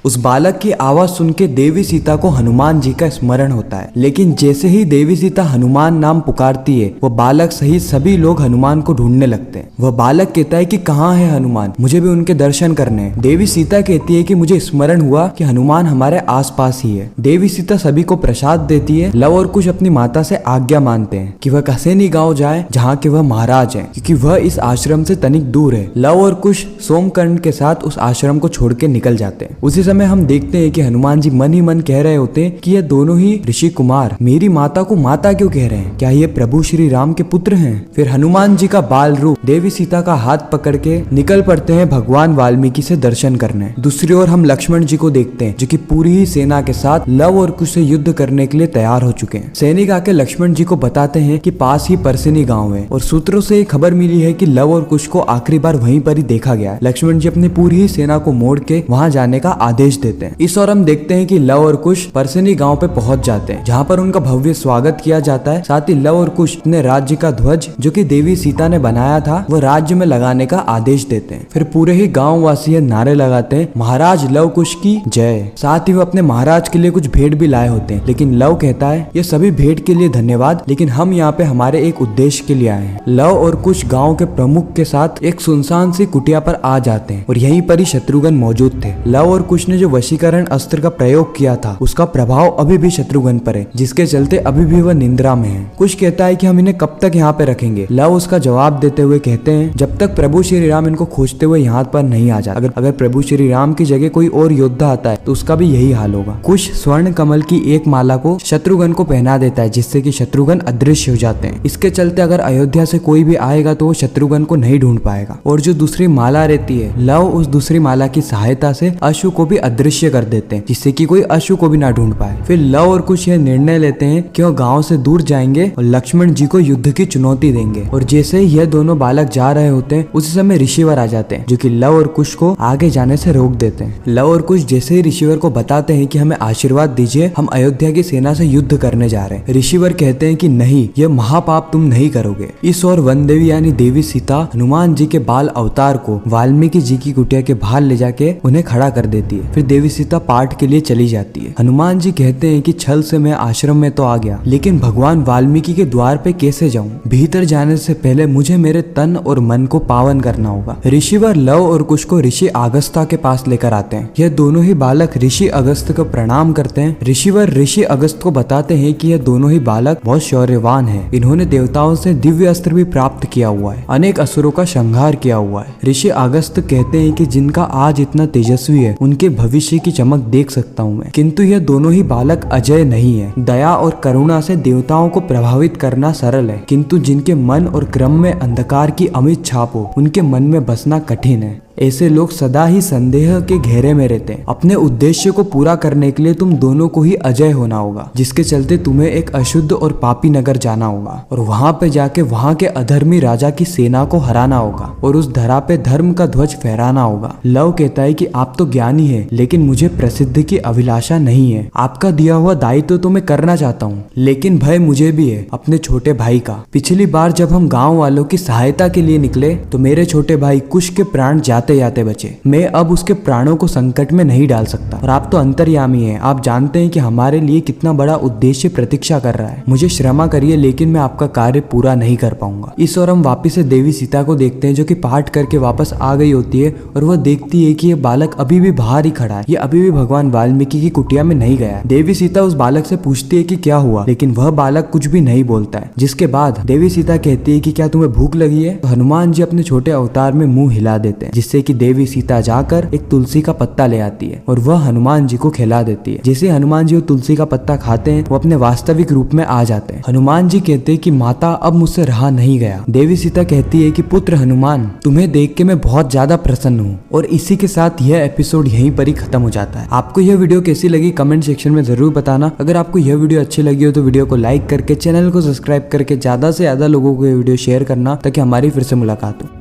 उस बालक की आवाज सुन के देवी सीता को हनुमान जी का स्मरण होता है। लेकिन जैसे ही देवी सीता हनुमान नाम पुकारती है, वह बालक सहित सभी लोग हनुमान को ढूंढने लगते हैं। वह बालक कहता है कि कहाँ है हनुमान, मुझे भी उनके दर्शन करने हैं। देवी सीता कहती है कि मुझे स्मरण हुआ कि हनुमान हमारे आसपास ही है। देवी सीता सभी को प्रसाद देती है। लव और कुश अपनी माता से आज्ञा मानते हैं कि वह कसेनी गांव जाए जहाँ के वह महाराज हैं, क्योंकि वह इस आश्रम से तनिक दूर है। लव और कुश सोमकर्ण के साथ उस आश्रम को छोड़ के निकल जाते हैं। उसी समय हम देखते हैं कि हनुमान जी मन ही मन कह रहे होते हैं कि ये दोनों ही ऋषि कुमार मेरी माता को माता क्यों कह रहे हैं, क्या ये प्रभु श्री राम के पुत्र हैं। फिर हनुमान जी का बाल रूप देवी सीता का हाथ पकड़ के निकल पड़ते हैं भगवान वाल्मीकि से दर्शन करने। दूसरी ओर हम लक्ष्मण जी को देखते हैं जो कि पूरी ही सेना के साथ लव और कुश से युद्ध करने के लिए तैयार हो चुके हैं। सैनिक आके लक्ष्मण जी को बताते हैं कि पास ही परसिनी गाँव है और सूत्रों से खबर मिली है कि लव और कुश को आखिरी बार वहीं पर ही देखा गया है। लक्ष्मण जी अपनी पूरी ही सेना को मोड़ के वहाँ जाने का आदेश देते हैं। इस ओर हम देखते हैं कि लव और कुश परसिनी गांव पे पहुंच जाते हैं, जहां पर उनका भव्य स्वागत किया जाता है। साथ ही लव और कुश अपने राज्य का ध्वज जो कि देवी सीता ने बनाया था वो राज्य में लगाने का आदेश देते हैं। फिर पूरे ही गांव वासी नारे लगाते हैं, महाराज लव कुश की जय। साथ ही वो अपने महाराज के लिए कुछ भेंट भी लाए होते हैं, लेकिन लव कहता है ये सभी भेंट के लिए धन्यवाद, लेकिन हम यहाँ पे हमारे एक उद्देश्य के लिए आए हैं। लव और कुश गाँव के प्रमुख के साथ एक सुनसान सी कुटिया पर आ जाते हैं और यहीं पर ही शत्रुघ्न मौजूद थे। लव और कुश ने जो वशीकरण अस्त्र का प्रयोग किया था उसका प्रभाव अभी भी शत्रुघ्न पर है, जिसके चलते अभी भी वह निंद्रा में है। कुश कहता है कि हम इन्हें कब तक यहाँ पे रखेंगे। लव उसका जवाब देते हुए कहते हैं जब तक प्रभु श्री राम इनको खोजते हुए यहाँ पर नहीं आ जाते। अगर प्रभु श्री राम की जगह कोई और योद्धा आता है तो उसका भी यही हाल होगा। कुश स्वर्ण कमल की एक माला को शत्रुघ्न को पहना देता है, जिससे कि शत्रुघ्न अदृश्य हो जाते हैं। इसके चलते अगर अयोध्या से कोई भी आएगा तो वो शत्रुघ्न को नहीं ढूंढ पाएगा। और जो दूसरी माला रहती है, लव उस दूसरी माला की सहायता से अशु को भी अदृश्य कर देते हैं, जिससे कि कोई अशु को भी ना ढूंढ पाए। फिर लव और कुश यह निर्णय लेते हैं कि वो गांव से दूर जाएंगे और लक्ष्मण जी को युद्ध की चुनौती देंगे। और जैसे ही यह दोनों बालक जा रहे होते हैं उसी समय ऋषिवर आ जाते हैं, जो कि लव और कुश को आगे जाने से रोक देते हैं। लव और कुश जैसे ही ऋषिवर को बताते हैं कि हमें आशीर्वाद दीजिए, हम अयोध्या की सेना से युद्ध करने जा रहे हैं। ऋषिवर कहते हैं कि नहीं, यह महापाप तुम नहीं करोगे। इस ओर वन देवी यानी देवी सीता हनुमान जी के बाल अवतार को वाल्मीकि जी की कुटिया के बाहर ले जाके उन्हें खड़ा कर देती है। फिर देवी सीता पाठ के लिए चली जाती है। हनुमान जी कहते हैं कि छल से मैं आश्रम में तो आ गया, लेकिन भगवान वाल्मीकि के द्वार पे कैसे जाऊं? भीतर जाने से पहले मुझे मेरे तन और मन को पावन करना होगा। ऋषिवर लव और कुश को ऋषि अगस्त्य के पास लेकर आते हैं। यह दोनों ही बालक ऋषि अगस्त्य को प्रणाम करते हैं। ऋषिवर ऋषि अगस्त्य को बताते हैं कि यह दोनों ही बालक बहुत शौर्यवान है, इन्होंने देवताओं से दिव्य अस्त्र भी प्राप्त किया हुआ है, अनेक असुरों का संहार किया हुआ है। ऋषि अगस्त्य कहते हैं कि जिनका आज इतना तेजस्वी है उनके भविष्य की चमक देख सकता हूँ मैं, किंतु यह दोनों ही बालक अजय नहीं है। दया और करुणा से देवताओं को प्रभावित करना सरल है, किंतु जिनके मन और क्रम में अंधकार की अमित छाप हो उनके मन में बसना कठिन है। ऐसे लोग सदा ही संदेह के घेरे में रहते हैं। अपने उद्देश्य को पूरा करने के लिए तुम दोनों को ही अजय होना होगा, जिसके चलते तुम्हें एक अशुद्ध और पापी नगर जाना होगा और वहां पे जाके वहां के अधर्मी राजा की सेना को हराना होगा और उस धरा पे धर्म का ध्वज फहराना होगा। लव कहता है कि आप तो ज्ञानी है, लेकिन मुझे प्रसिद्धि की अभिलाषा नहीं है। आपका दिया हुआ दायित्व तो मैं करना चाहता हूँ, लेकिन भय मुझे भी है अपने छोटे भाई का। पिछली बार जब हम गाँव वालों की सहायता के लिए निकले तो मेरे छोटे भाई कुश के प्राण जाते बचे। मैं अब उसके प्राणों को संकट में नहीं डाल सकता और आप तो अंतर्यामी हैं, आप जानते हैं कि हमारे लिए कितना बड़ा उद्देश्य प्रतीक्षा कर रहा है। मुझे क्षमा करिए, लेकिन मैं आपका कार्य पूरा नहीं कर पाऊंगा। इस ओर हम वापिस से देवी सीता को देखते हैं जो कि पाठ करके वापस आ गई होती है और वह देखती है कि यह बालक अभी भी बाहर ही खड़ा है, ये अभी भी भगवान वाल्मीकि की कुटिया में नहीं गया है। देवी सीता उस बालक से पूछती है कि क्या हुआ, लेकिन वह बालक कुछ भी नहीं बोलता है। जिसके बाद देवी सीता कहती है कि क्या तुम्हें भूख लगी है? तो हनुमान जी अपने छोटे अवतार में मुंह हिला देते हैं, जिससे कि देवी सीता जाकर एक तुलसी का पत्ता ले आती है और वह हनुमान जी को खिला देती है। जैसे हनुमान जी वो तुलसी का पत्ता खाते हैं वो अपने वास्तविक रूप में आ जाते हैं। हनुमान जी कहते हैं कि माता अब मुझसे रहा नहीं गया। देवी सीता कहती है कि पुत्र हनुमान, तुम्हें देख के मैं बहुत ज्यादा प्रसन्न हूँ। और इसी के साथ यह एपिसोड यहीं पर ही खत्म हो जाता है। आपको यह वीडियो कैसी लगी कमेंट सेक्शन में जरूर बताना। अगर आपको यह वीडियो अच्छी लगी हो तो वीडियो को लाइक करके चैनल को सब्सक्राइब करके ज्यादा से ज्यादा लोगों को यह वीडियो शेयर करना, ताकि हमारी फिर से मुलाकात हो।